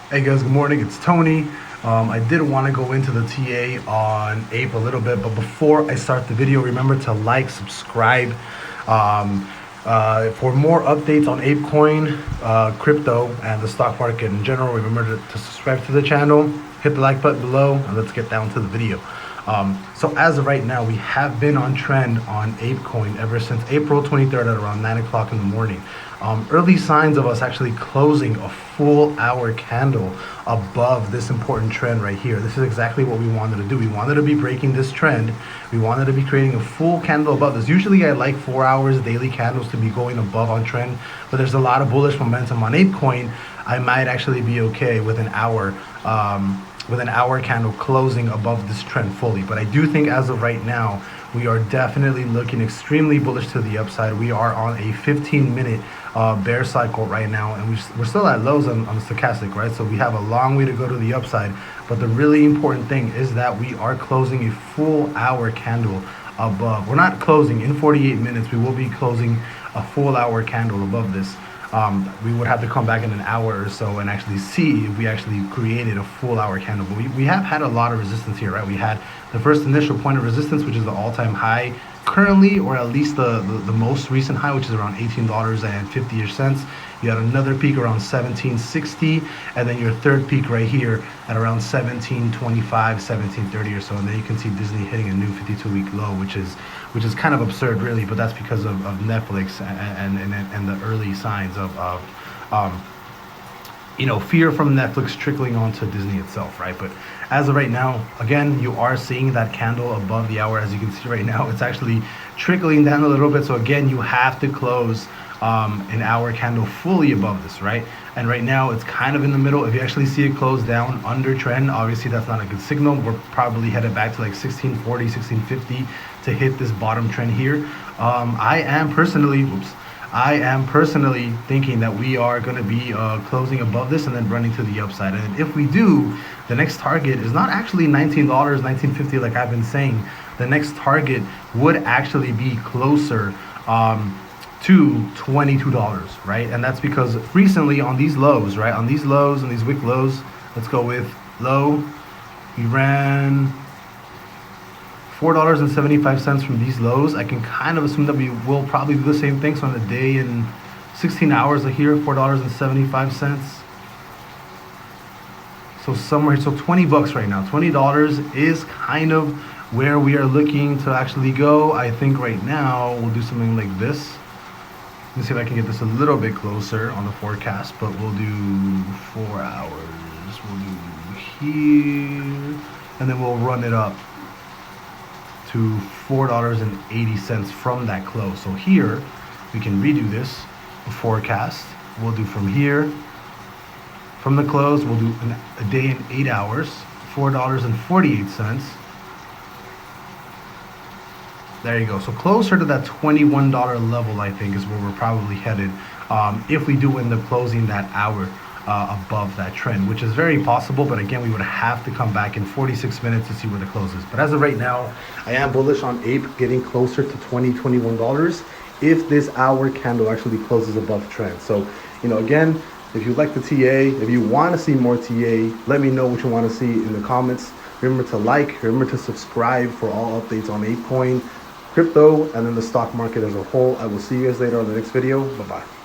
Hey guys, good morning. It's Tony. I did want to go into the TA on APE a little bit, but before I start the video, remember to like, subscribe. For more updates on ApeCoin, crypto, and the stock market in general, remember to subscribe to the channel, hit the like button below, and let's get down to the video. So as of right now, we have been on trend on ApeCoin ever since April 23rd at around 9 o'clock in the morning. Early signs of us actually closing a full hour candle above this important trend right here. This is exactly what we wanted to do. We wanted to be breaking this trend. We wanted to be creating a full candle above this. Usually I like 4 hours daily candles to be going above on trend, but there's a lot of bullish momentum on ApeCoin. I might actually be okay with an hour candle closing above this trend fully. But I do think as of right now, we are definitely looking extremely bullish to the upside. We are on a 15-minute bear cycle right now, and we're still at lows on the stochastic, right? So we have a long way to go to the upside. But the really important thing is that we are closing a full hour candle above. We're not closing in 48 minutes. We will be closing a full hour candle above this. We would have to come back in an hour or so and actually see if we actually created a full hour candle. But we have had a lot of resistance here, right? We had the first initial point of resistance, which is the all-time high currently, or at least the most recent high, which is around $18.50. You had another peak around $17.60, and then your third peak right here at around $17.25, $17.30 or so. And then you can see Disney hitting a new 52-week low, which is kind of absurd, really. But that's because of Netflix and the early signs of fear from Netflix trickling onto Disney itself, right? But as of right now, again, you are seeing that candle above the hour. As you can see right now, it's actually trickling down a little bit. So again, you have to close an hour candle fully above this, right? And right now it's kind of in the middle. If you actually see it close down under trend, obviously that's not a good signal. We're probably headed back to like 1640, 1650 to hit this bottom trend here. I am personally thinking that we are going to be closing above this and then running to the upside. And if we do, the next target is not actually $19, $19.50 like I've been saying. The next target would actually be closer to $22, right? And that's because recently on these lows, right, on these lows and these wick lows, let's go with low, we ran $4.75 from these lows. I can kind of assume that we will probably do the same thing. So on the day in 16 hours here, $4.75. So somewhere, so 20 bucks right now. $20 is kind of where we are looking to actually go. I think right now we'll do something like this. Let me see if I can get this a little bit closer on the forecast, but we'll do 4 hours. We'll do here, and then we'll run it up to $4.80 from that close. So here we can redo this forecast. We'll do from here, from the close, we'll do a day in 8 hours, $4.48. There you go. So closer to that $21 level, I think, is where we're probably headed if we do end up closing that hour above that trend, which is very possible. But again, we would have to come back in 46 minutes to see where the close is. But as of right now, I am bullish on APE getting closer to $21 if this hour candle actually closes above trend. So, again, if you like the TA, if you want to see more TA, let me know what you want to see in the comments. Remember to like, remember to subscribe for all updates on ApeCoin, crypto, and then the stock market as a whole. I will see you guys later on the next video. Bye-bye.